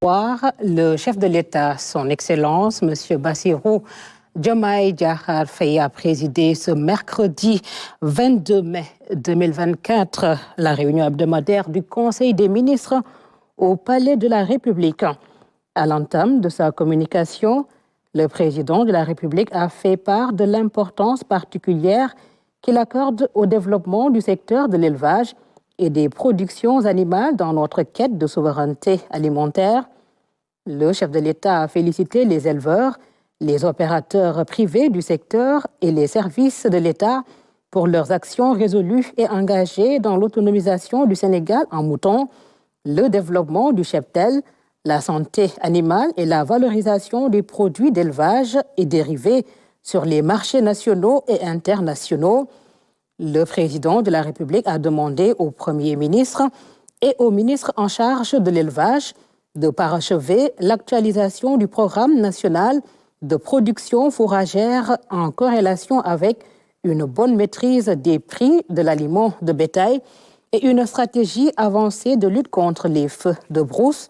soir, le chef de l'État, son Excellence, M. Bassirou Diomaye Diakhar Faye, a présidé ce mercredi 22 mai 2024 la réunion hebdomadaire du Conseil des ministres au Palais de la République. À l'entame de sa communication, le président de la République a fait part de l'importance particulière qu'il accorde au développement du secteur de l'élevage et des productions animales dans notre quête de souveraineté alimentaire. Le chef de l'État a félicité les éleveurs, les opérateurs privés du secteur et les services de l'État pour leurs actions résolues et engagées dans l'autonomisation du Sénégal en moutons, le développement du cheptel, la santé animale et la valorisation des produits d'élevage et dérivés sur les marchés nationaux et internationaux. Le président de la République a demandé au Premier ministre et au ministre en charge de l'élevage de parachever l'actualisation du programme national de production fourragère en corrélation avec une bonne maîtrise des prix de l'aliment de bétail et une stratégie avancée de lutte contre les feux de brousse.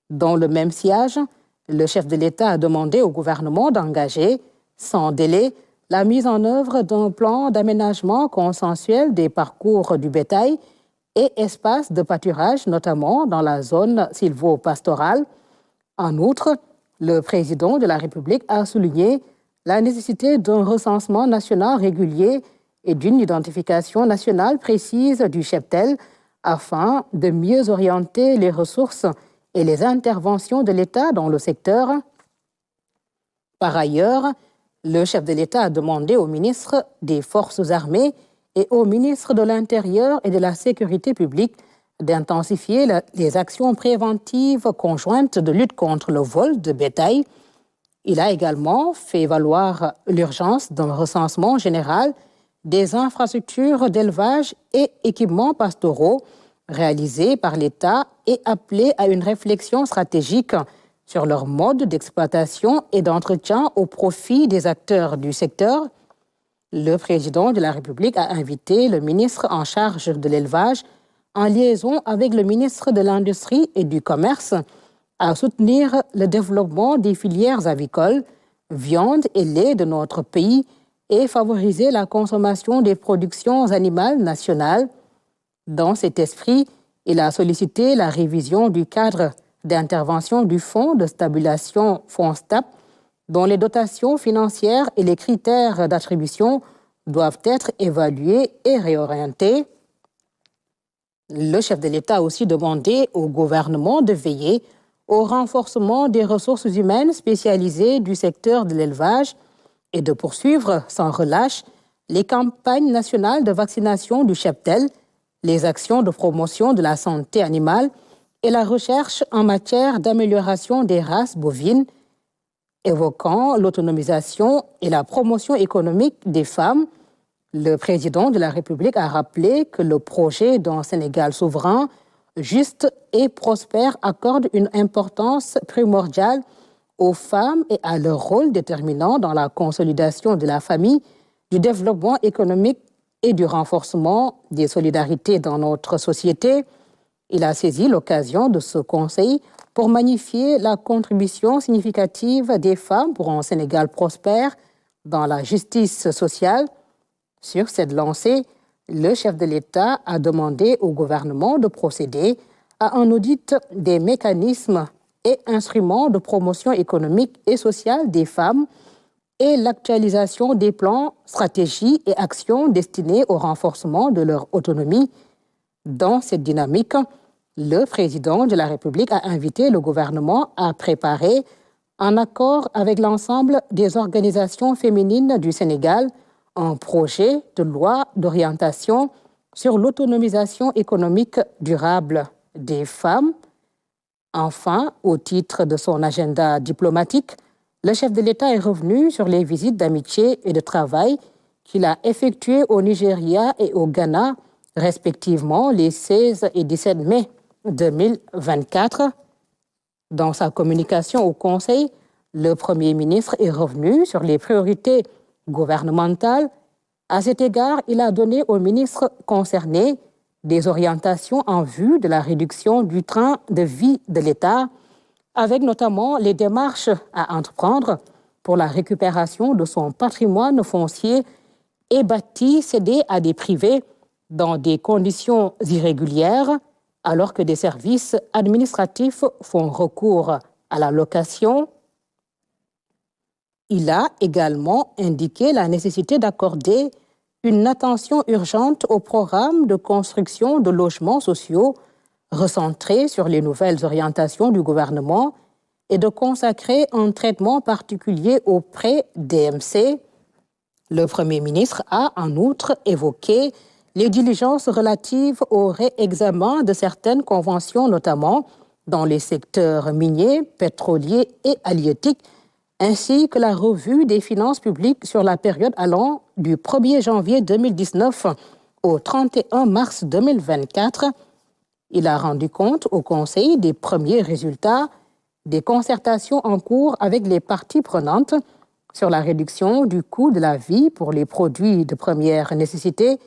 Dans le même sillage, le chef de l'État a demandé au gouvernement d'engager, sans délai, la mise en œuvre d'un plan d'aménagement consensuel des parcours du bétail et espaces de pâturage, notamment dans la zone sylvo-pastorale. En outre, le président de la République a souligné la nécessité d'un recensement national régulier et d'une identification nationale précise du cheptel afin de mieux orienter les ressources et les interventions de l'État dans le secteur. Par ailleurs, le chef de l'État a demandé au ministre des Forces armées et au ministre de l'Intérieur et de la Sécurité publique d'intensifier les actions préventives conjointes de lutte contre le vol de bétail. Il a également fait valoir l'urgence d'un recensement général des infrastructures d'élevage et équipements pastoraux réalisés par l'État et appelé à une réflexion stratégique sur leur mode d'exploitation et d'entretien au profit des acteurs du secteur. Le président de la République a invité le ministre en charge de l'élevage, en liaison avec le ministre de l'Industrie et du Commerce, à soutenir le développement des filières avicoles, viande et lait de notre pays et favoriser la consommation des productions animales nationales. Dans cet esprit, il a sollicité la révision du cadre d'intervention du Fonds de stabilisation FONSTAB, dont les dotations financières et les critères d'attribution doivent être évalués et réorientés. Le chef de l'État a aussi demandé au gouvernement de veiller au renforcement des ressources humaines spécialisées du secteur de l'élevage et de poursuivre sans relâche les campagnes nationales de vaccination du cheptel, les actions de promotion de la santé animale et la recherche en matière d'amélioration des races bovines, évoquant l'autonomisation et la promotion économique des femmes. Le président de la République a rappelé que le projet d'un Sénégal souverain, juste et prospère accorde une importance primordiale aux femmes et à leur rôle déterminant dans la consolidation de la famille, du développement économique et du renforcement des solidarités dans notre société. Il a saisi l'occasion de ce conseil pour magnifier la contribution significative des femmes pour un Sénégal prospère dans la justice sociale. Sur cette lancée, le chef de l'État a demandé au gouvernement de procéder à un audit des mécanismes et instruments de promotion économique et sociale des femmes et l'actualisation des plans, stratégies et actions destinés au renforcement de leur autonomie. Dans cette dynamique, le président de la République a invité le gouvernement à préparer, en accord avec l'ensemble des organisations féminines du Sénégal, un projet de loi d'orientation sur l'autonomisation économique durable des femmes. Enfin, au titre de son agenda diplomatique, le chef de l'État est revenu sur les visites d'amitié et de travail qu'il a effectuées au Nigeria et au Ghana, respectivement les 16 et 17 mai 2024. Dans sa communication au Conseil, le Premier ministre est revenu sur les priorités gouvernementales. À cet égard, il a donné aux ministres concernés des orientations en vue de la réduction du train de vie de l'État avec notamment les démarches à entreprendre pour la récupération de son patrimoine foncier et bâti cédé à des privés dans des conditions irrégulières, alors que des services administratifs font recours à la location. Il a également indiqué la nécessité d'accorder une attention urgente au programme de construction de logements sociaux recentré sur les nouvelles orientations du gouvernement et de consacrer un traitement particulier aux prêts DMC. Le Premier ministre a en outre évoqué les diligences relatives au réexamen de certaines conventions, notamment dans les secteurs miniers, pétroliers et halieutiques, ainsi que la revue des finances publiques sur la période allant du 1er janvier 2019 au 31 mars 2024. Il a rendu compte au Conseil des premiers résultats des concertations en cours avec les parties prenantes sur la réduction du coût de la vie pour les produits de première nécessité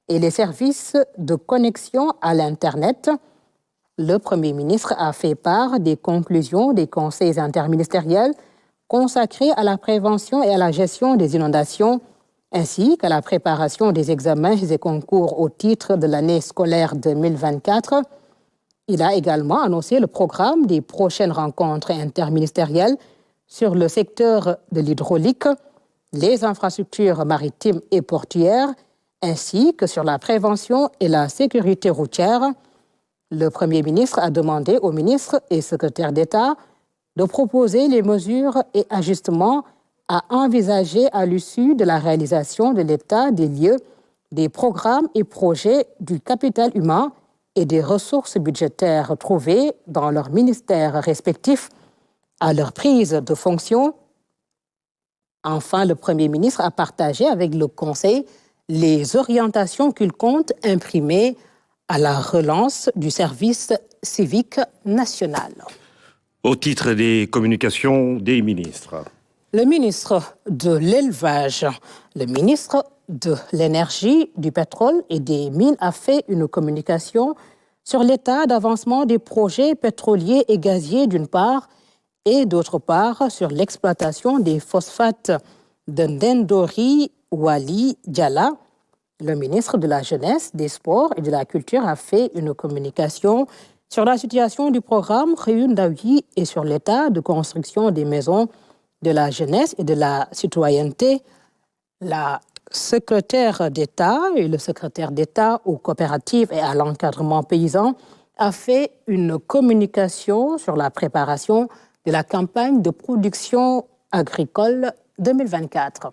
et les services de connexion à l'Internet. Le Premier ministre a fait part des conclusions des conseils interministériels consacrés à la prévention et à la gestion des inondations, ainsi qu'à la préparation des examens et concours au titre de l'année scolaire 2024. Il a également annoncé le programme des prochaines rencontres interministérielles sur le secteur de l'hydraulique, les infrastructures maritimes et portuaires, ainsi que sur la prévention et la sécurité routière. Le Premier ministre a demandé aux ministres et secrétaires d'État de proposer les mesures et ajustements à envisager à l'issue de la réalisation de l'état des lieux, des programmes et projets du capital humain et des ressources budgétaires trouvées dans leurs ministères respectifs à leur prise de fonction. Enfin, le Premier ministre a partagé avec le Conseil les orientations qu'il compte imprimer à la relance du service civique national. Au titre des communications des ministres. Le ministre de l'Élevage, le ministre de l'Énergie, du Pétrole et des Mines a fait une communication sur l'état d'avancement des projets pétroliers et gaziers d'une part et d'autre part sur l'exploitation des phosphates de Ndendori Wali Diala. Le ministre de la Jeunesse, des Sports et de la Culture a fait une communication sur la situation du programme Réundawi et sur l'état de construction des maisons de la jeunesse et de la citoyenneté. La secrétaire d'État et le secrétaire d'État aux coopératives et à l'encadrement paysan a fait une communication sur la préparation de la campagne de production agricole 2024.